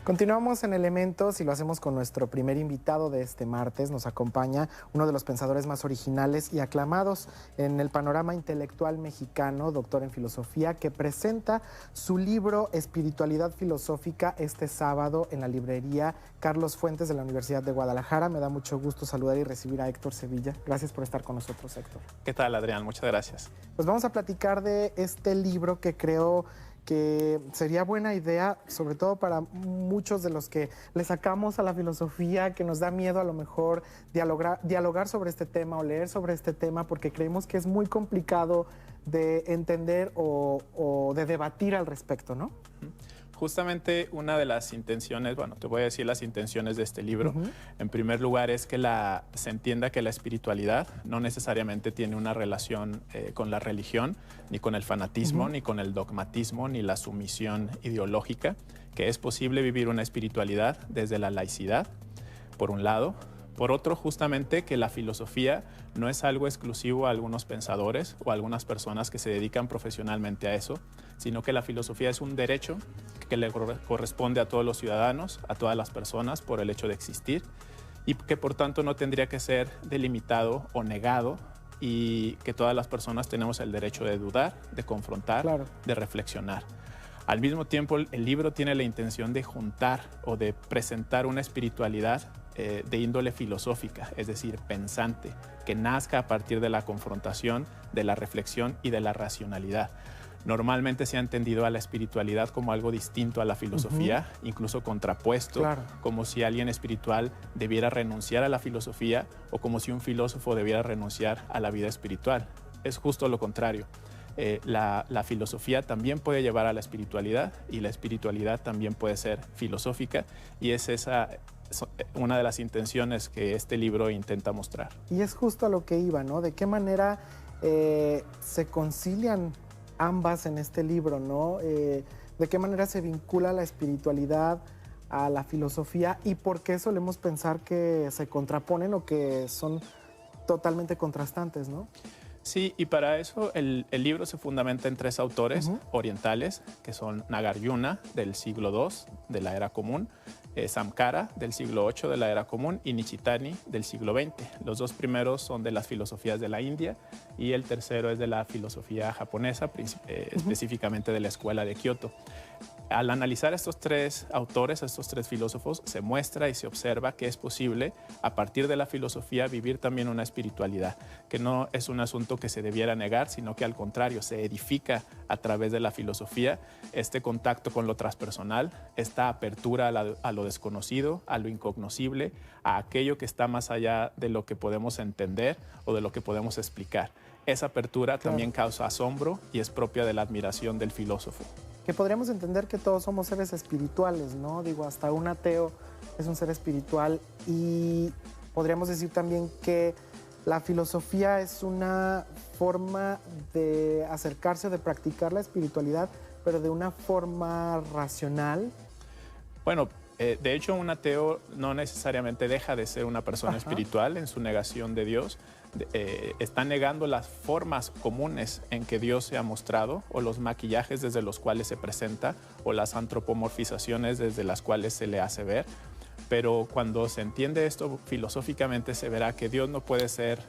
Continuamos en Elementos y lo hacemos con nuestro primer invitado de este martes. Nos acompaña uno de los pensadores más originales y aclamados en el panorama intelectual mexicano, doctor en filosofía, que presenta su libro Espiritualidad Filosófica este sábado en la librería Carlos Fuentes de la Universidad de Guadalajara. Me da mucho gusto saludar y recibir a Héctor Sevilla. Gracias por estar con nosotros, Héctor. ¿Qué tal, Adrián? Muchas gracias. Pues vamos a platicar de este libro que creo que sería buena idea, sobre todo para muchos de los que le sacamos a la filosofía, que nos da miedo a lo mejor dialogar sobre este tema o leer sobre este tema, porque creemos que es muy complicado de entender o de debatir al respecto, ¿no? Justamente una de las intenciones, bueno, te voy a decir las intenciones de este libro. En primer lugar es que se entienda que la espiritualidad no necesariamente tiene una relación con la religión, ni con el fanatismo, ni con el dogmatismo, ni la sumisión ideológica, que es posible vivir una espiritualidad desde la laicidad, por un lado. Por otro, justamente que la filosofía no es algo exclusivo a algunos pensadores o a algunas personas que se dedican profesionalmente a eso, sino que la filosofía es un derecho que le corresponde a todos los ciudadanos, a todas las personas por el hecho de existir, y que por tanto no tendría que ser delimitado o negado, y que todas las personas tenemos el derecho de dudar, de confrontar, claro, de reflexionar. Al mismo tiempo, el libro tiene la intención de juntar o de presentar una espiritualidad de índole filosófica, es decir, pensante, que nazca a partir de la confrontación, de la reflexión y de la racionalidad. Normalmente se ha entendido a la espiritualidad como algo distinto a la filosofía, incluso contrapuesto, claro, como si alguien espiritual debiera renunciar a la filosofía o como si un filósofo debiera renunciar a la vida espiritual. Es justo lo contrario. La filosofía también puede llevar a la espiritualidad y la espiritualidad también puede ser filosófica, y es una de las intenciones que este libro intenta mostrar. Y es justo a lo que iba, ¿no? ¿De qué manera se concilian ambas en este libro, ¿no? ¿De qué manera se vincula la espiritualidad a la filosofía y por qué solemos pensar que se contraponen o que son totalmente contrastantes, ¿no? Sí, y para eso el libro se fundamenta en tres autores orientales, que son Nagarjuna, del siglo II de la Era Común, Samkara, del siglo VIII de la Era Común, y Nishitani, del siglo XX. Los dos primeros son de las filosofías de la India y el tercero es de la filosofía japonesa, específicamente de la Escuela de Kioto. Al analizar estos tres autores, estos tres filósofos, se muestra y se observa que es posible, a partir de la filosofía, vivir también una espiritualidad, que no es un asunto que se debiera negar, sino que al contrario, se edifica a través de la filosofía este contacto con lo transpersonal, esta apertura a lo desconocido, a lo incognoscible, a aquello que está más allá de lo que podemos entender o de lo que podemos explicar. Esa apertura también causa asombro y es propia de la admiración del filósofo. Que podríamos entender que todos somos seres espirituales, ¿no? Digo, hasta un ateo es un ser espiritual, y podríamos decir también que la filosofía es una forma de acercarse, de practicar la espiritualidad, pero de una forma racional. Bueno, de hecho, un ateo no necesariamente deja de ser una persona espiritual en su negación de Dios. Está negando las formas comunes en que Dios se ha mostrado, o los maquillajes desde los cuales se presenta, o las antropomorfizaciones desde las cuales se le hace ver. Pero cuando se entiende esto filosóficamente, se verá que Dios no puede ser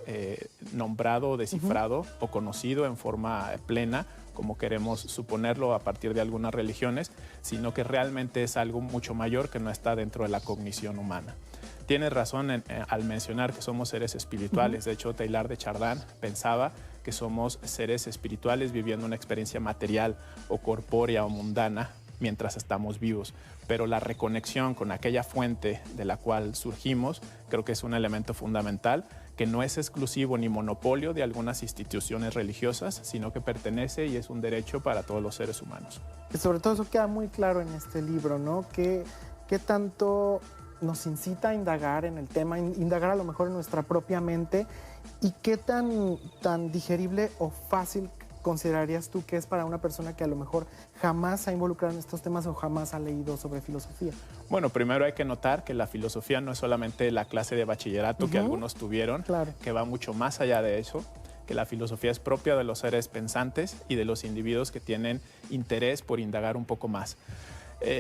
nombrado, descifrado o conocido en forma plena, como queremos suponerlo a partir de algunas religiones, sino que realmente es algo mucho mayor que no está dentro de la cognición humana. Tienes razón al mencionar que somos seres espirituales. De hecho, Teilhard de Chardin pensaba que somos seres espirituales viviendo una experiencia material o corpórea o mundana mientras estamos vivos. Pero la reconexión con aquella fuente de la cual surgimos creo que es un elemento fundamental, que no es exclusivo ni monopolio de algunas instituciones religiosas, sino que pertenece y es un derecho para todos los seres humanos. Y sobre todo eso queda muy claro en este libro, ¿no? ¿Qué tanto nos incita a indagar en el tema, indagar a lo mejor en nuestra propia mente, y qué tan digerible o fácil considerarías tú que es para una persona que a lo mejor jamás se ha involucrado en estos temas o jamás ha leído sobre filosofía? Bueno, primero hay que notar que la filosofía no es solamente la clase de bachillerato que algunos tuvieron, que va mucho más allá de eso, que la filosofía es propia de los seres pensantes y de los individuos que tienen interés por indagar un poco más.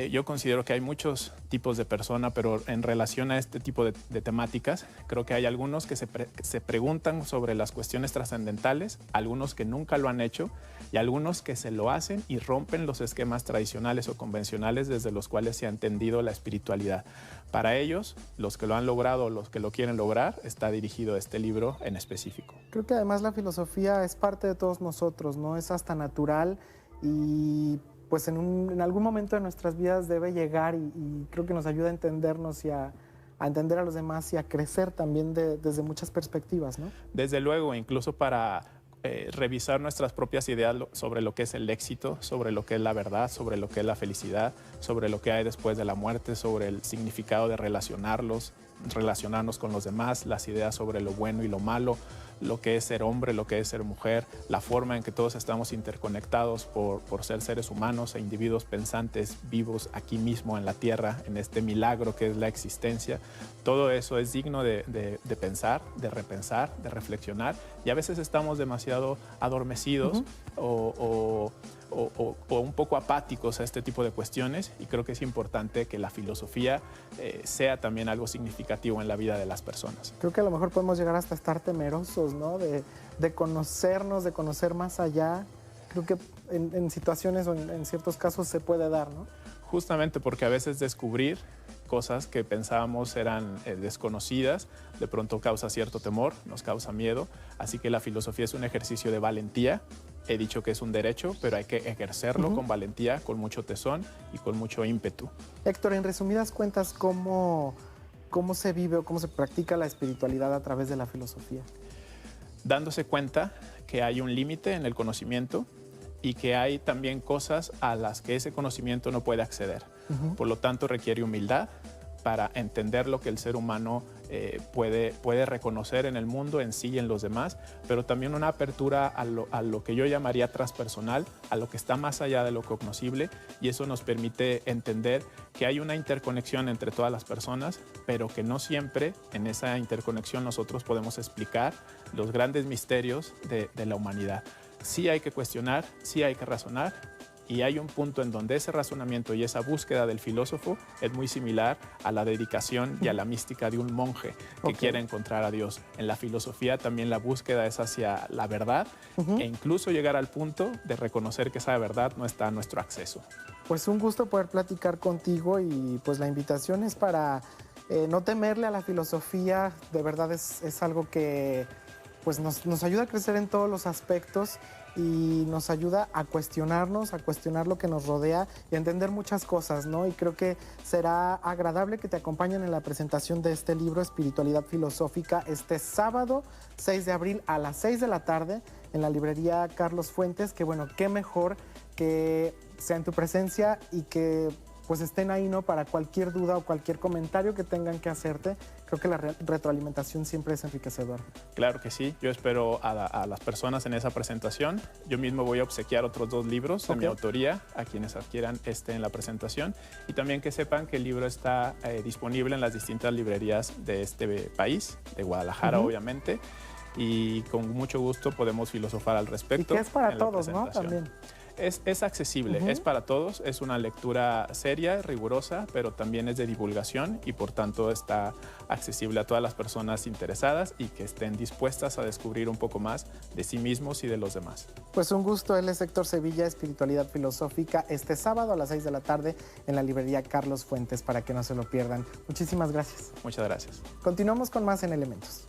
Yo considero que hay muchos tipos de persona, pero en relación a este tipo de temáticas, creo que hay algunos que se preguntan sobre las cuestiones trascendentales, algunos que nunca lo han hecho y algunos que se lo hacen y rompen los esquemas tradicionales o convencionales desde los cuales se ha entendido la espiritualidad. Para ellos, los que lo han logrado, los que lo quieren lograr, está dirigido este libro en específico. Creo que además la filosofía es parte de todos nosotros, ¿no? Es hasta natural y pues en algún momento de nuestras vidas debe llegar y creo que nos ayuda a entendernos y a entender a los demás y a crecer también desde muchas perspectivas, ¿no? Desde luego, incluso para revisar nuestras propias ideas sobre lo que es el éxito, sobre lo que es la verdad, sobre lo que es la felicidad, sobre lo que hay después de la muerte, sobre el significado de relacionarnos con los demás, las ideas sobre lo bueno y lo malo, lo que es ser hombre, lo que es ser mujer, la forma en que todos estamos interconectados por ser seres humanos e individuos pensantes vivos aquí mismo en la Tierra, en este milagro que es la existencia. Todo eso es digno de pensar, de repensar, de reflexionar, y a veces estamos demasiado adormecidos o un poco apáticos a este tipo de cuestiones, y creo que es importante que la filosofía sea también algo significativo en la vida de las personas. Creo que a lo mejor podemos llegar hasta estar temerosos, ¿no? De conocernos, de conocer más allá. Creo que en situaciones o en ciertos casos se puede dar, ¿no? Justamente porque a veces descubrir cosas que pensábamos eran desconocidas, de pronto causa cierto temor, nos causa miedo, así que la filosofía es un ejercicio de valentía. He dicho que es un derecho, pero hay que ejercerlo con valentía, con mucho tesón y con mucho ímpetu. Héctor, en resumidas cuentas, ¿cómo se vive o cómo se practica la espiritualidad a través de la filosofía? Dándose cuenta que hay un límite en el conocimiento y que hay también cosas a las que ese conocimiento no puede acceder. Por lo tanto, requiere humildad para entender lo que el ser humano puede reconocer en el mundo en sí y en los demás, pero también una apertura a lo que yo llamaría transpersonal, a lo que está más allá de lo cognoscible, y eso nos permite entender que hay una interconexión entre todas las personas, pero que no siempre en esa interconexión nosotros podemos explicar los grandes misterios de la humanidad. Sí hay que cuestionar, sí hay que razonar, y hay un punto en donde ese razonamiento y esa búsqueda del filósofo es muy similar a la dedicación y a la mística de un monje que quiere encontrar a Dios. En la filosofía también la búsqueda es hacia la verdad e incluso llegar al punto de reconocer que esa verdad no está a nuestro acceso. Pues un gusto poder platicar contigo, y pues la invitación es para no temerle a la filosofía. De verdad es algo que pues nos ayuda a crecer en todos los aspectos y nos ayuda a cuestionarnos, a cuestionar lo que nos rodea y a entender muchas cosas, ¿no? Y creo que será agradable que te acompañen en la presentación de este libro, Espiritualidad Filosófica, este sábado 6 de abril a las 6 de la tarde en la librería Carlos Fuentes. Que bueno, qué mejor que sea en tu presencia y que pues estén ahí, ¿no? Para cualquier duda o cualquier comentario que tengan que hacerte. Creo que la retroalimentación siempre es enriquecedora. Claro que sí, yo espero a las personas en esa presentación. Yo mismo voy a obsequiar otros 2 libros de mi autoría a quienes adquieran en la presentación, y también que sepan que el libro está disponible en las distintas librerías de este país, de Guadalajara obviamente, y con mucho gusto podemos filosofar al respecto. Y que es para todos, ¿no? También. Es accesible, es para todos, es una lectura seria, rigurosa, pero también es de divulgación y por tanto está accesible a todas las personas interesadas y que estén dispuestas a descubrir un poco más de sí mismos y de los demás. Pues un gusto. Él es Héctor Sevilla, Espiritualidad Filosófica, este sábado a las 6 de la tarde en la librería Carlos Fuentes, para que no se lo pierdan. Muchísimas gracias. Muchas gracias. Continuamos con más en Elementos.